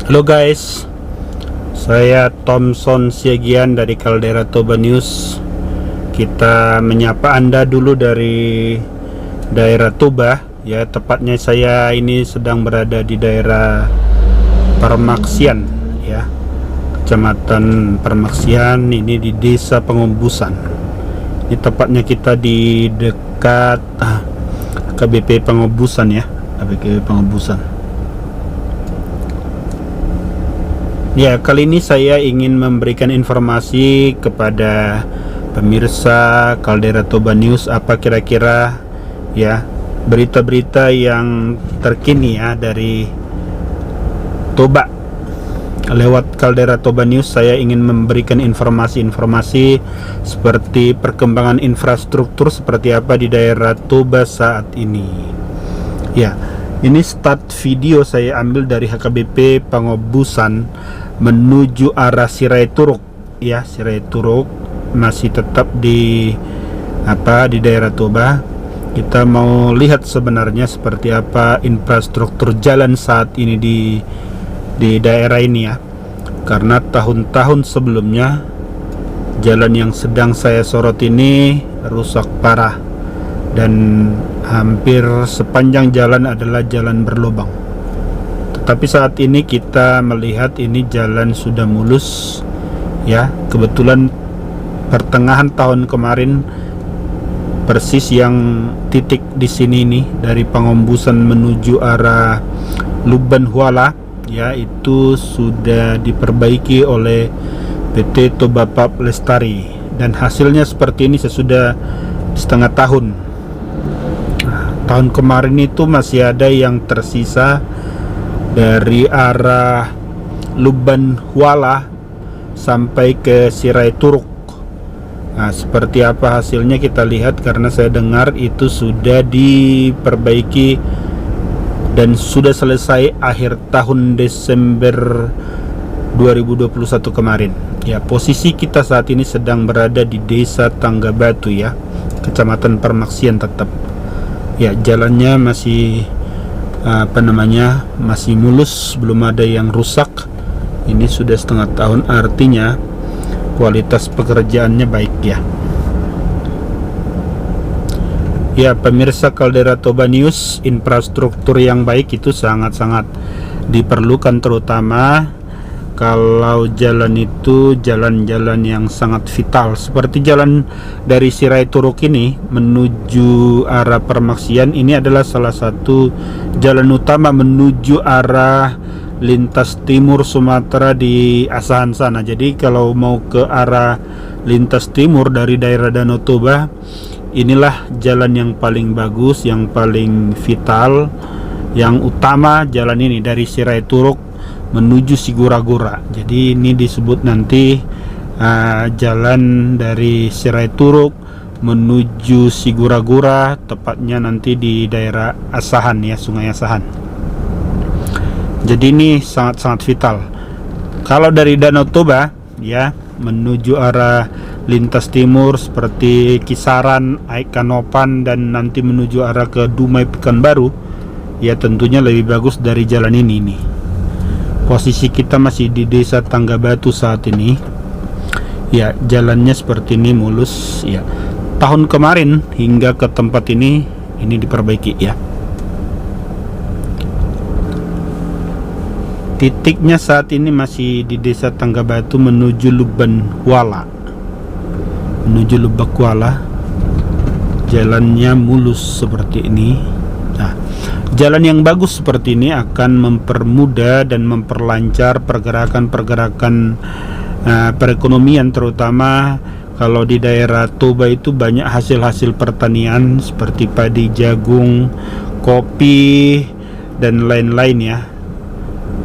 Halo guys, saya Thomson Siagian dari Caldera Toba News. Kita menyapa Anda dulu dari daerah Toba, ya. Tepatnya saya ini sedang berada di daerah Permaksian, ya, Kecamatan Permaksian. Ini di Desa Pengombusan. Ini tepatnya kita di dekat KBP Pengombusan, ya, KBP Pengombusan. Ya, kali ini saya ingin memberikan informasi kepada pemirsa Caldera Toba News apa kira-kira, ya, berita-berita yang terkini, ya, dari Toba. Lewat Caldera Toba News saya ingin memberikan informasi-informasi seperti perkembangan infrastruktur seperti apa di daerah Toba saat ini. Ya, ini start video saya ambil dari HKBP Pengombusan menuju arah Sirai Turuk, ya. Sirai Turuk masih tetap di daerah Toba. Kita mau lihat sebenarnya seperti apa infrastruktur jalan saat ini di daerah ini, ya. Karena tahun-tahun sebelumnya jalan yang sedang saya sorot ini rusak parah dan hampir sepanjang jalan adalah jalan berlubang. Tapi saat ini kita melihat ini jalan sudah mulus, ya. Kebetulan pertengahan tahun kemarin persis yang titik di sini nih dari Pengombusan menuju arah Luban Huala, ya, itu sudah diperbaiki oleh PT Toba Pub Lestari dan hasilnya seperti ini sesudah setengah tahun. Tahun kemarin itu masih ada yang tersisa dari arah Luban Huala sampai ke Sirai Turuk. Nah, seperti apa hasilnya kita lihat, karena saya dengar itu sudah diperbaiki dan sudah selesai akhir tahun Desember 2021 kemarin. Ya, posisi kita saat ini sedang berada di Desa Tangga Batu, ya, Kecamatan Permaksian tetap. Ya, jalannya masih masih mulus, belum ada yang rusak. Ini sudah setengah tahun, artinya kualitas pekerjaannya baik, ya. Ya, pemirsa Caldera Toba News, infrastruktur yang baik itu sangat-sangat diperlukan, terutama kalau jalan itu jalan-jalan yang sangat vital seperti jalan dari Sirai Turuk ini menuju arah Permaksian. Ini adalah salah satu jalan utama menuju arah lintas timur Sumatera di Asahan sana. Jadi kalau mau ke arah lintas timur dari daerah Danau Toba, inilah jalan yang paling bagus, yang paling vital, yang utama. Jalan ini dari Sirai Turuk menuju Sigura-gura. Jadi ini disebut nanti jalan dari Sirai Turuk menuju Sigura-gura, tepatnya nanti di daerah Asahan, ya, Sungai Asahan. Jadi ini sangat-sangat vital. Kalau dari Danau Toba, ya, menuju arah lintas timur seperti Kisaran, Aikanopan, dan nanti menuju arah ke Dumai Pekanbaru, ya, tentunya lebih bagus dari jalan ini nih. Posisi kita masih di Desa Tangga Batu saat ini, ya. Jalannya seperti ini mulus, ya. Tahun kemarin hingga ke tempat ini diperbaiki, ya. Titiknya saat ini masih di Desa Tangga Batu menuju Luban Huala. Menuju Lubak Huala, jalannya mulus seperti ini. Nah, jalan yang bagus seperti ini akan mempermudah dan memperlancar pergerakan-pergerakan perekonomian, terutama kalau di daerah Toba itu banyak hasil-hasil pertanian seperti padi, jagung, kopi, dan lain-lain, ya,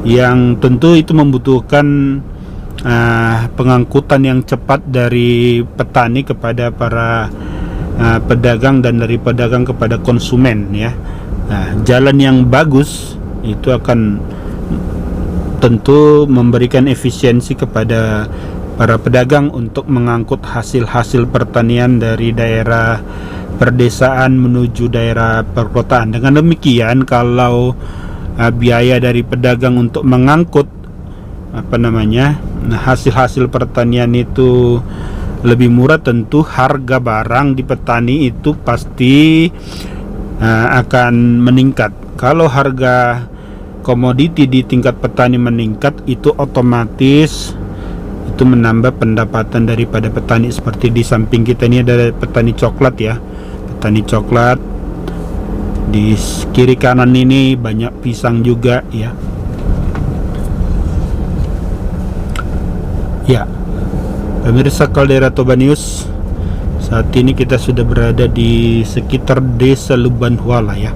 yang tentu itu membutuhkan pengangkutan yang cepat dari petani kepada para pedagang dan dari pedagang kepada konsumen, ya. Nah, jalan yang bagus itu akan tentu memberikan efisiensi kepada para pedagang untuk mengangkut hasil-hasil pertanian dari daerah perdesaan menuju daerah perkotaan. Dengan demikian, kalau biaya dari pedagang untuk mengangkut hasil-hasil pertanian itu lebih murah, tentu harga barang di petani itu pasti akan meningkat. Kalau harga komoditi di tingkat petani meningkat, itu otomatis itu menambah pendapatan daripada petani. Seperti di samping kita ini ada petani coklat ya, petani coklat. Di kiri kanan ini banyak pisang juga ya. Ya, pemirsa Caldera Toba News, saat ini kita sudah berada di sekitar Desa Lubanhuala ya.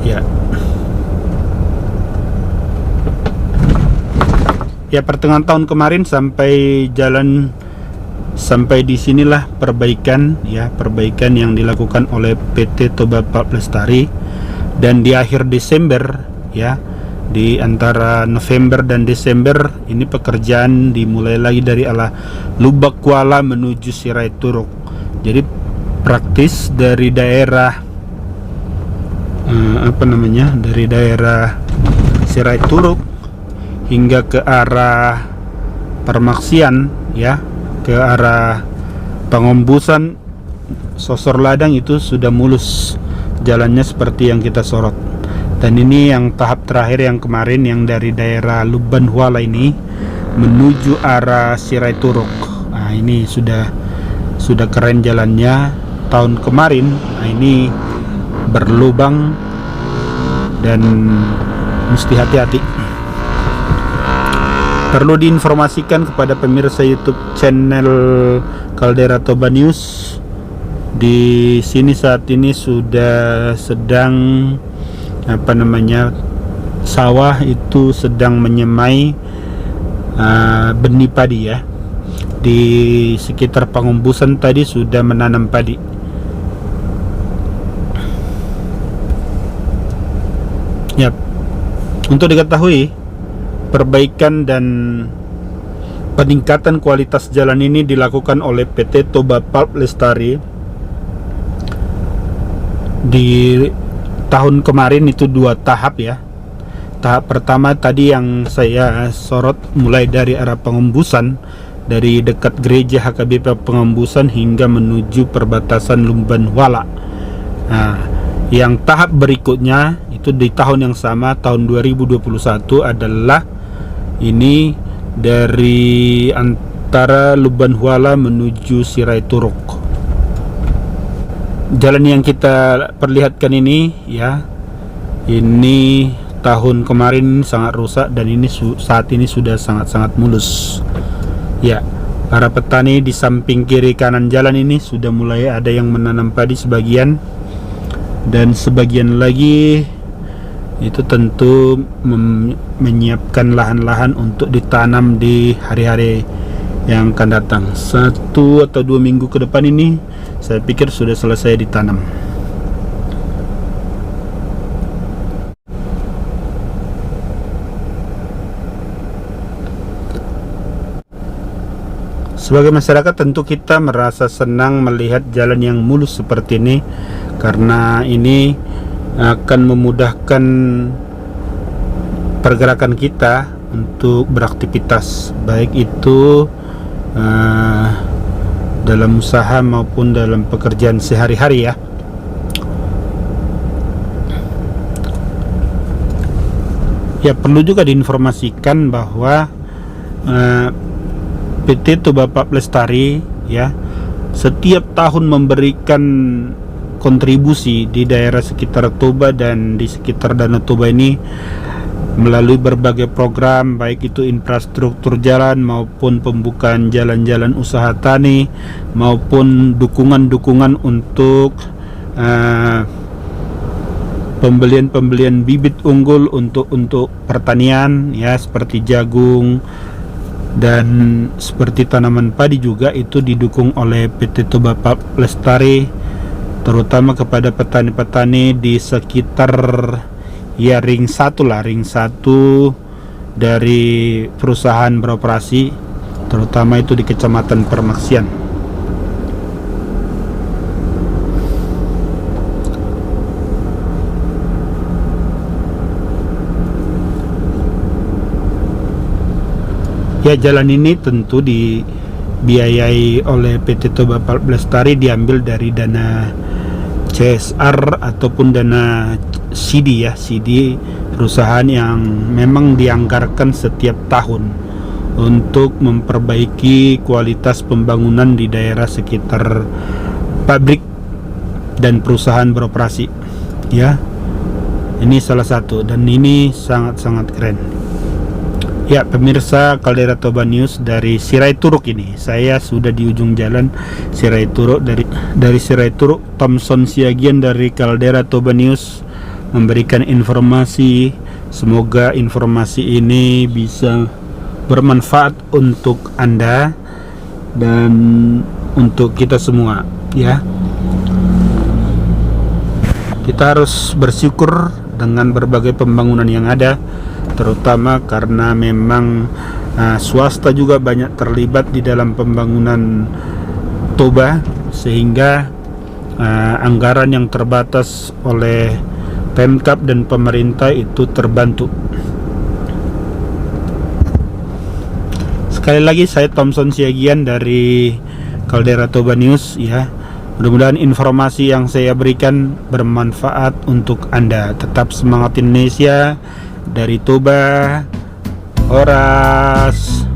Ya. Ya, pertengahan tahun kemarin sampai di sinilah perbaikan yang dilakukan oleh PT Toba Pulp Lestari. Dan di akhir Desember ya, di antara November dan Desember ini pekerjaan dimulai lagi dari Lubak Kuala menuju Sirai Turuk. Jadi praktis dari daerah dari daerah Sirai Turuk hingga ke arah Permaksian ya, ke arah Pengombusan, Sosor Ladang, itu sudah mulus jalannya seperti yang kita sorot. Dan ini yang tahap terakhir yang kemarin, yang dari daerah Lubanhuala ini menuju arah Sirai Turuk. Nah, ini sudah keren jalannya. Tahun kemarin ini berlubang dan mesti hati-hati. Perlu diinformasikan kepada pemirsa YouTube channel Caldera Toba News, di sini saat ini sudah sedang sawah itu sedang menyemai benih padi ya. Di sekitar Pengombusan tadi sudah menanam padi. Yap. Untuk diketahui, perbaikan dan peningkatan kualitas jalan ini dilakukan oleh PT Toba Pulp Lestari. Di tahun kemarin itu 2 tahap ya. Tahap pertama tadi yang saya sorot mulai dari arah Pengombusan, dari dekat gereja HKBP Pengombusan hingga menuju perbatasan Lubanhuala. Nah, yang tahap berikutnya itu di tahun yang sama, tahun 2021, adalah ini dari antara Lubanhuala menuju Sirai Turuk. Jalan yang kita perlihatkan ini ya, ini tahun kemarin sangat rusak dan ini saat ini sudah sangat-sangat mulus. Ya, para petani di samping kiri kanan jalan ini sudah mulai ada yang menanam padi sebagian, dan sebagian lagi itu tentu menyiapkan lahan-lahan untuk ditanam di hari-hari yang akan datang. 1 atau 2 minggu ke depan ini saya pikir sudah selesai ditanam. Sebagai masyarakat tentu kita merasa senang melihat jalan yang mulus seperti ini, karena ini akan memudahkan pergerakan kita untuk beraktivitas, baik itu dalam usaha maupun dalam pekerjaan sehari-hari ya. Ya, perlu juga diinformasikan bahwa PT Toba Pulp Lestari ya setiap tahun memberikan kontribusi di daerah sekitar Toba dan di sekitar Danau Toba ini melalui berbagai program, baik itu infrastruktur jalan maupun pembukaan jalan-jalan usaha tani maupun dukungan-dukungan untuk pembelian bibit unggul untuk pertanian ya, seperti jagung dan seperti tanaman padi juga itu didukung oleh PT Toba Pulp Lestari, terutama kepada petani-petani di sekitar ya ring 1 dari perusahaan beroperasi, terutama itu di Kecamatan Permaksian. Ya, jalan ini tentu dibiayai oleh PT Toba Pulp Lestari, diambil dari dana CSR ataupun dana CD ya, CD perusahaan yang memang dianggarkan setiap tahun untuk memperbaiki kualitas pembangunan di daerah sekitar pabrik dan perusahaan beroperasi ya. Ini salah satu, dan ini sangat-sangat keren ya. Pemirsa Caldera Toba News, dari Sirai Turuk ini saya sudah di ujung jalan Sirai Turuk. Dari Sirai Turuk, Thompson Siagian dari Caldera Toba News memberikan informasi. Semoga informasi ini bisa bermanfaat untuk Anda dan untuk kita semua ya. Kita harus bersyukur dengan berbagai pembangunan yang ada, terutama karena memang swasta juga banyak terlibat di dalam pembangunan Toba, sehingga anggaran yang terbatas oleh Pemkab dan pemerintah itu terbantu. Sekali lagi, saya Thompson Siagian dari Caldera Toba News ya. Mudah-mudahan informasi yang saya berikan bermanfaat untuk Anda. Tetap semangat Indonesia. Dari Toba, Horas.